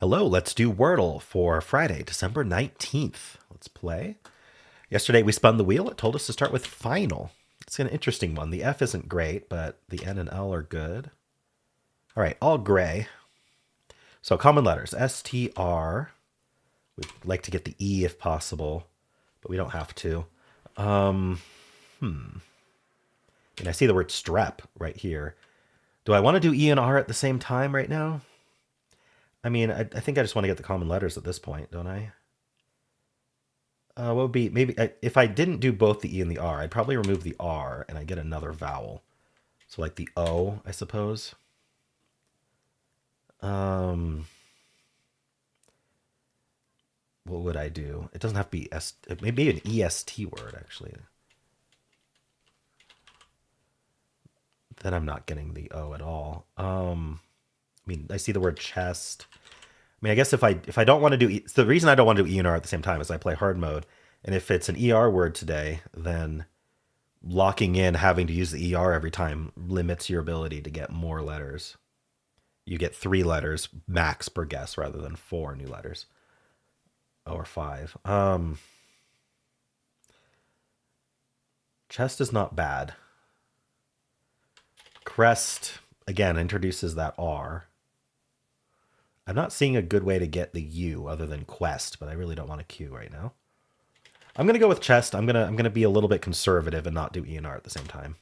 Hello, let's do Wordle for Friday, December 19th. Let's play. Yesterday we spun the wheel. It told us to start with final. It's an interesting one. The F isn't great, but the N and L are good. All right, all gray. So common letters, S, T, R. We'd like to get the E if possible, but we don't have to. And I see the word strep right here. Do I want to do E and R at the same time right now? I mean, I think I just want to get the common letters at this point, don't I? What would be maybe if I didn't do both the E and the R, I'd probably remove the R and I get another vowel. So like the O, I suppose. Um, what would I do? It doesn't have to be S. Maybe an EST word actually. Then I'm not getting the O at all. I mean, I see the word chest. I mean, I guess if I don't want to do so the reason I don't want to do E and R at the same time is I play hard mode, and if it's an ER word today, then locking in having to use the ER every time limits your ability to get more letters. You get 3 letters max per guess rather than 4 new letters or 5. Chest is not bad. Crest again introduces that R. I'm not seeing a good way to get the U other than quest, but I really don't want a Q right now. I'm gonna go with chest. I'm gonna be a little bit conservative and not do E and R at the same time.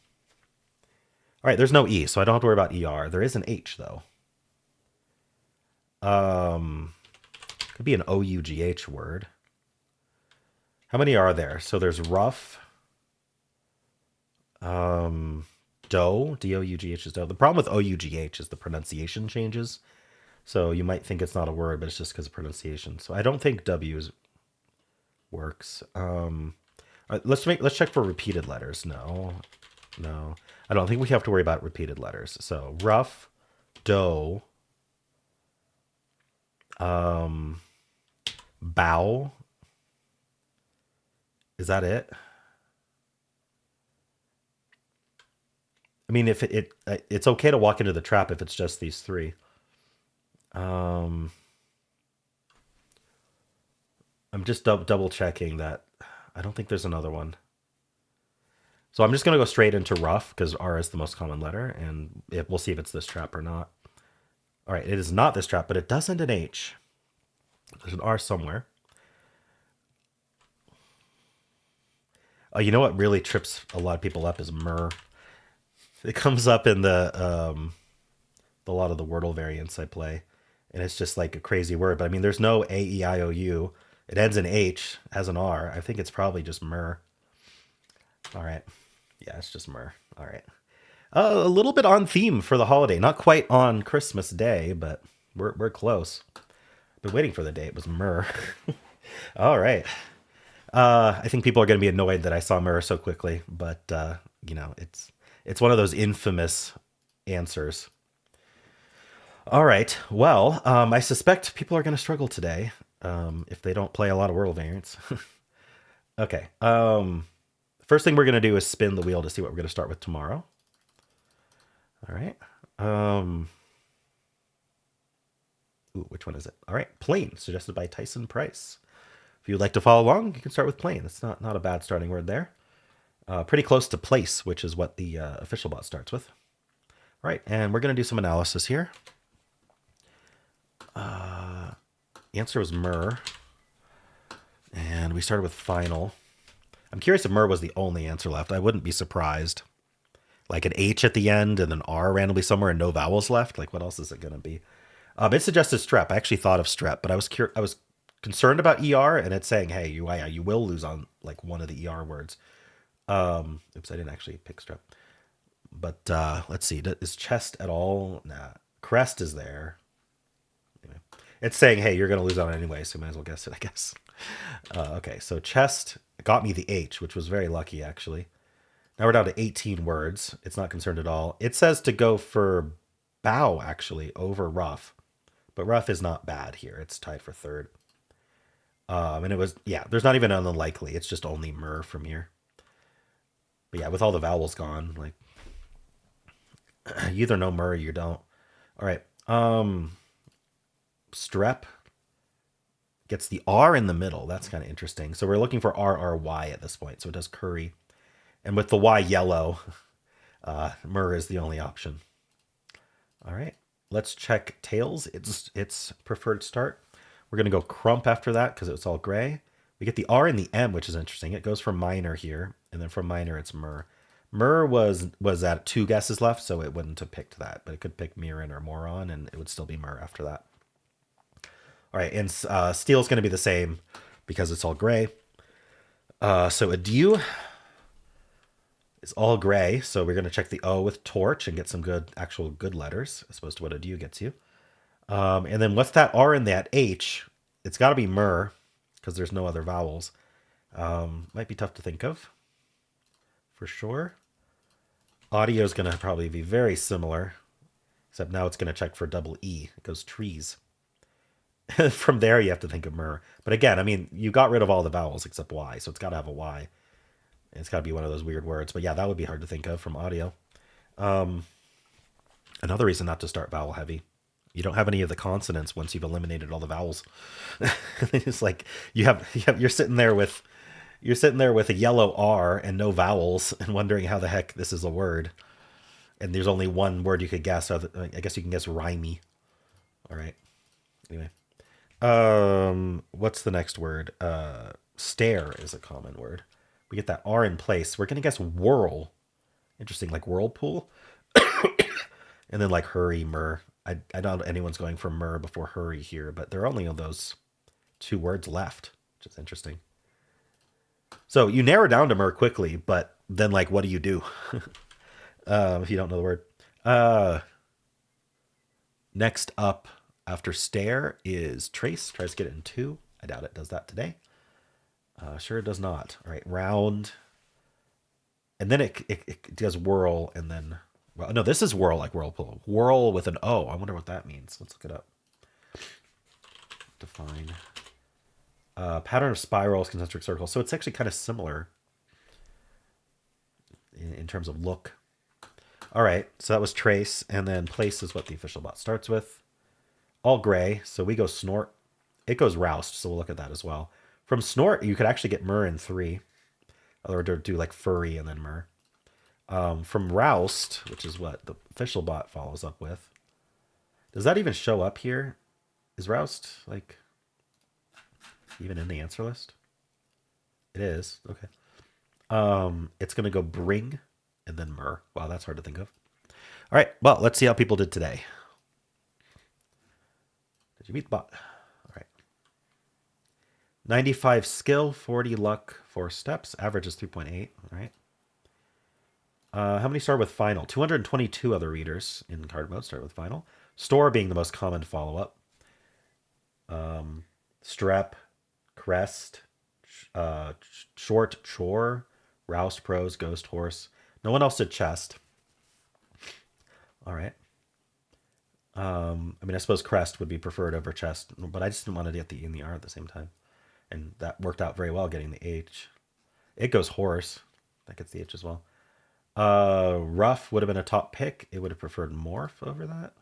All right, there's no E, so I don't have to worry about ER. There is an H though. Um, could be an OUGH word. How many are there? So there's rough, dough, DOUGH is dough. The problem with OUGH is the pronunciation changes. So you might think it's not a word, but it's just because of pronunciation. So I don't think works. Let's check for repeated letters. No, no, I don't think we have to worry about repeated letters. So rough, dough, bow. Is that it? I mean, if it's okay to walk into the trap if it's just these three. Um, I'm just double checking that. I don't think there's another one. So I'm just gonna go straight into rough because R is the most common letter, and we'll see if it's this trap or not. All right, it is not this trap, but it does end in H. There's an R somewhere. Oh, you know what really trips a lot of people up is myrrh. It comes up in a lot of the Wordle variants I play, and it's just like a crazy word. But I mean, there's no A-E-I-O-U. It ends in H, has an R. I think it's probably just myrrh. All right. Yeah, it's just myrrh. All right. A little bit on theme for the holiday. Not quite on Christmas Day, but we're close. Been waiting for the day. It was myrrh. All right. I think people are going to be annoyed that I saw myrrh so quickly, but it's one of those infamous answers. All right. Well, I suspect people are going to struggle today if they don't play a lot of World variants. Okay. First thing we're going to do is spin the wheel to see what we're going to start with tomorrow. All right. Ooh, which one is it? All right. Plain, suggested by Tyson Price. If you'd like to follow along, you can start with plain. It's not a bad starting word there. Pretty close to place, which is what the official bot starts with. All right. And we're going to do some analysis here. The answer was myrrh. And we started with final. I'm curious if myrrh was the only answer left. I wouldn't be surprised. Like an H at the end and an R randomly somewhere and no vowels left. Like what else is it going to be? It suggested strep. I actually thought of strep, but I was concerned about ER, and it's saying, hey, you will lose on like one of the ER words. Oops, I didn't actually pick strep. But let's see. Is chest at all? Nah. Crest is there. Anyway, it's saying, hey, you're going to lose on it anyway, so you might as well guess it, I guess. Okay, so chest got me the H, which was very lucky, actually. Now we're down to 18 words. It's not concerned at all. It says to go for bow, actually, over rough. But rough is not bad here. It's tied for third. And it was, yeah, there's not even an unlikely. It's just only myrrh from here. But yeah, with all the vowels gone, like, you either know myrrh or you don't. All right. strep gets the R in the middle. That's kind of interesting. So we're looking for RRY at this point. So it does curry. And with the Y yellow, myrrh is the only option. All right. Let's check tails. It's preferred start. We're going to go crump after that because it's all gray. We get the R and the M, which is interesting. It goes from minor here, and then from minor it's myrrh. Myrrh was at 2 guesses left, so it wouldn't have picked that, but it could pick Mirren or Moron, and it would still be myrrh after that. All right, and steel is going to be the same because it's all gray. So adieu is all gray, so we're going to check the O with torch and get some actual good letters, as opposed to what adieu gets you. And then what's that R in that H? It's got to be myrrh because there's no other vowels. Might be tough to think of, for sure. Audio is going to probably be very similar, except now it's going to check for double E. It goes trees. From there, you have to think of myrrh. But again, I mean, you got rid of all the vowels except Y, so it's got to have a Y. And it's got to be one of those weird words. But yeah, that would be hard to think of from audio. Another reason not to start vowel heavy. You don't have any of the consonants once you've eliminated all the vowels. It's like you're sitting there with a yellow R and no vowels and wondering how the heck this is a word. And there's only one word you could guess. I guess you can guess rhymey. All right. Anyway. What's the next word? Stare is a common word. We get that R in place. We're going to guess whirl. Interesting, like whirlpool. And then like hurry, myrrh. I don't know if anyone's going for myrrh before hurry here, but there are only those 2 words left, which is interesting. So you narrow down to myrrh quickly, but then like, what do you do if you don't know the word? Next up after stare is trace. Tries to get it in 2. I doubt it does that today. Sure it does not. All right, round. And then it does whirl and then... Well, no, this is whirl like whirlpool. Whirl with an O. I wonder what that means. Let's look it up. Define. Pattern of spirals, concentric circles. So it's actually kind of similar in terms of look. All right, so that was trace. And then place is what the official bot starts with. All gray, so we go snort. It goes roust, so we'll look at that as well. From snort, you could actually get myrrh in 3. Or do like furry and then myrrh. From roust, which is what the official bot follows up with. Does that even show up here? Is roust like even in the answer list? It is. Okay. It's going to go bring and then myrrh. Wow, that's hard to think of. All right. Well, let's see how people did today. Did you beat the bot? All right. 95 skill, 40 luck, 4 steps. Average is 3.8. All right. How many start with final? 222 other readers in card mode start with final. Store being the most common follow-up. Strep, crest, short, chore, roust, prose, ghost, horse. No one else did chest. All right. I mean, I suppose crest would be preferred over chest, but I just didn't want to get the E and the R at the same time. And that worked out very well, getting the H. It goes horse. That gets the H as well. Rough would have been a top pick. It would have preferred morph over that.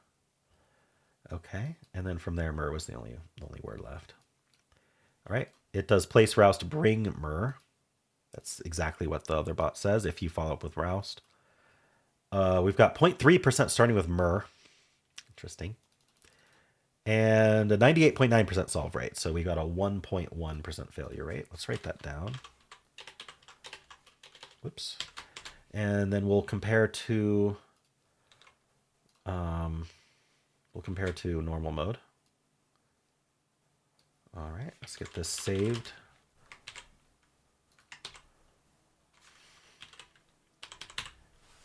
Okay. And then from there, myrrh was the only word left. All right. It does place roust, bring myrrh. That's exactly what the other bot says if you follow up with roust. We've got 0.3% starting with myrrh. Interesting. And a 98.9% solve rate. So we got a 1.1% failure rate. Let's write that down. Whoops. And then we'll compare to normal mode. All right, let's get this saved.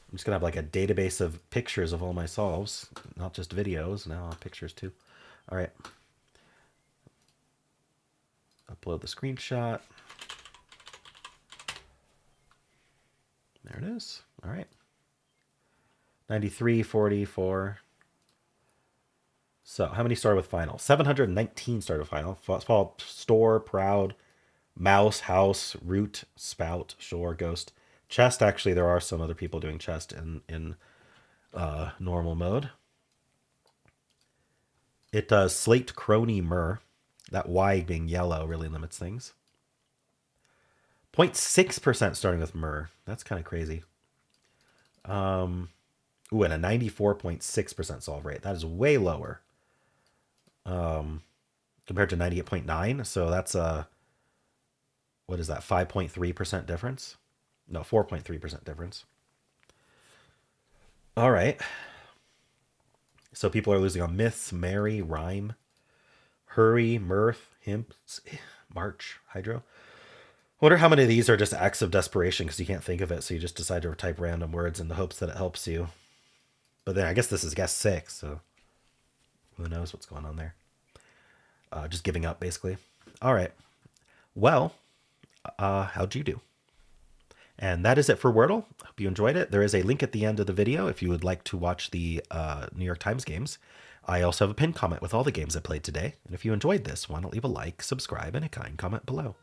I'm just gonna have like a database of pictures of all my solves, not just videos. Now I'll have pictures too. All right. Upload the screenshot. There it is. All right. 93, 44. So how many started with final? 719 started with final. Fall, store, proud, mouse, house, root, spout, shore, ghost. Chest, actually, there are some other people doing chest in normal mode. It does slate crony myrrh. That Y being yellow really limits things. 0.6% starting with myrrh. That's kind of crazy. Ooh, and a 94.6% solve rate. That is way lower compared to 98.9. So that's a, what is that, 5.3% difference? No, 4.3% difference. All right. So people are losing on myths, marry, rhyme, hurry, mirth, himps, march, hydro. Wonder how many of these are just acts of desperation because you can't think of it, so you just decide to type random words in the hopes that it helps you. But then I guess this is guess 6, so who knows what's going on there. Just giving up, basically. All right. Well, how'd you do? And that is it for Wordle. Hope you enjoyed it. There is a link at the end of the video if you would like to watch the New York Times games. I also have a pinned comment with all the games I played today. And if you enjoyed this, why not leave a like, subscribe, and a kind comment below.